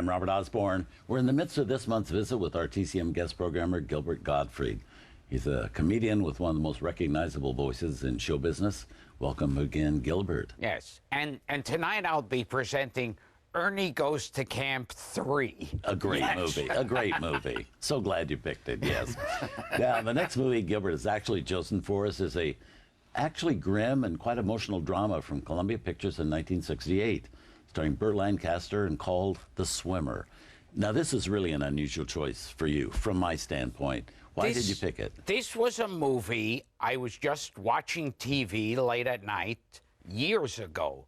I'm Robert Osborne. We're in the midst of this month's visit with our TCM guest programmer, Gilbert Gottfried. He's a comedian with one of the most recognizable voices in show business. Welcome again, Gilbert. Yes, and tonight I'll be presenting Ernie Goes to Camp 3. A great movie, a great movie. So glad you picked it, yes. Now, the next movie Gilbert has actually chosen for us is a actually grim and quite emotional drama from Columbia Pictures in 1968, starring Burt Lancaster and called The Swimmer. Now, this is really an unusual choice for you, from my standpoint. Why did you pick it? This was a movie I was just watching TV late at night years ago.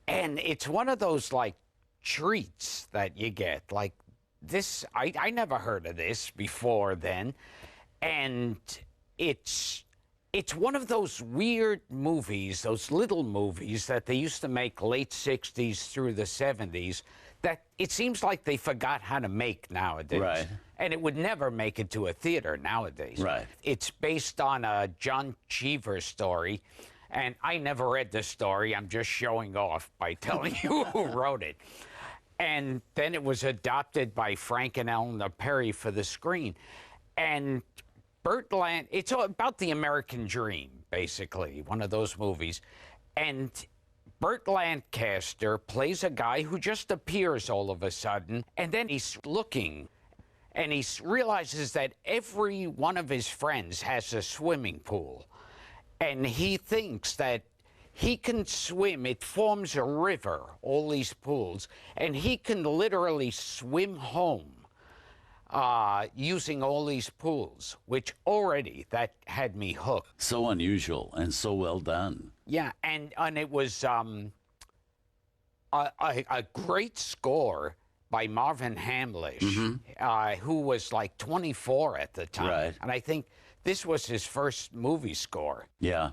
And it's one of those, like, treats that you get. Like, this, I never heard of this before then. And it's one of those weird movies, those little movies that they used to make late 60s through the 70s that it seems like they forgot how to make nowadays. Right. And it would never make it to a theater nowadays. Right. It's based on a John Cheever story, and I never read the story. I'm just showing off by telling you who wrote it. And then it was adopted by Frank and Eleanor Perry for the screen. And it's about the American dream, basically, one of those movies. And Burt Lancaster plays a guy who just appears all of a sudden, and then he's looking, and he realizes that every one of his friends has a swimming pool, and he thinks that he can swim. It forms a river, all these pools, and he can literally swim home using all these pools, which already, that had me hooked. So unusual and so well done. Yeah, and it was a great score by Marvin Hamlish, who was like 24 at the time. Right. And I think this was his first movie score. Yeah.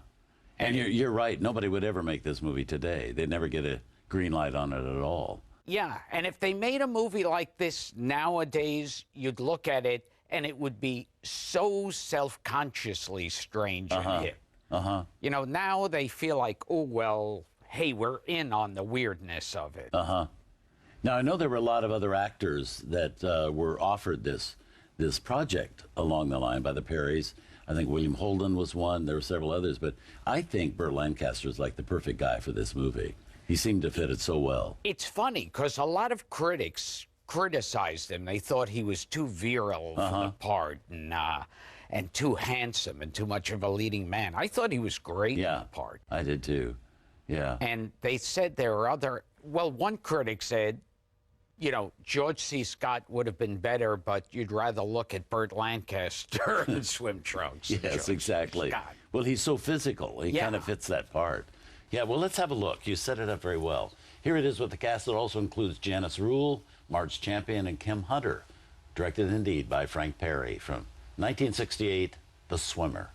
And you're right. Nobody would ever make this movie today. They'd never get a green light on it at all. Yeah, and if they made a movie like this nowadays, you'd look at it and it would be so self-consciously strange and hip. You know, now they feel like, oh, well, hey, we're in on the weirdness of it. Now, I know there were a lot of other actors that were offered this project along the line by the Perrys. I think William Holden was one. There were several others. But I think Burt Lancaster is like the perfect guy for this movie. He seemed to fit it so well. It's funny, because a lot of critics criticized him. They thought he was too virile for the part and too handsome and too much of a leading man. I thought he was great in the part. I did too. Yeah. And they said there were other... Well, one critic said, you know, George C. Scott would have been better, but you'd rather look at Burt Lancaster in swim trunks. Yes, exactly. Scott. Well, he's so physical. He kind of fits that part. Yeah, well, let's have a look. You set it up very well. Here it is with the cast that also includes Janice Rule, Marge Champion, and Kim Hunter. Directed indeed by Frank Perry from 1968, The Swimmer.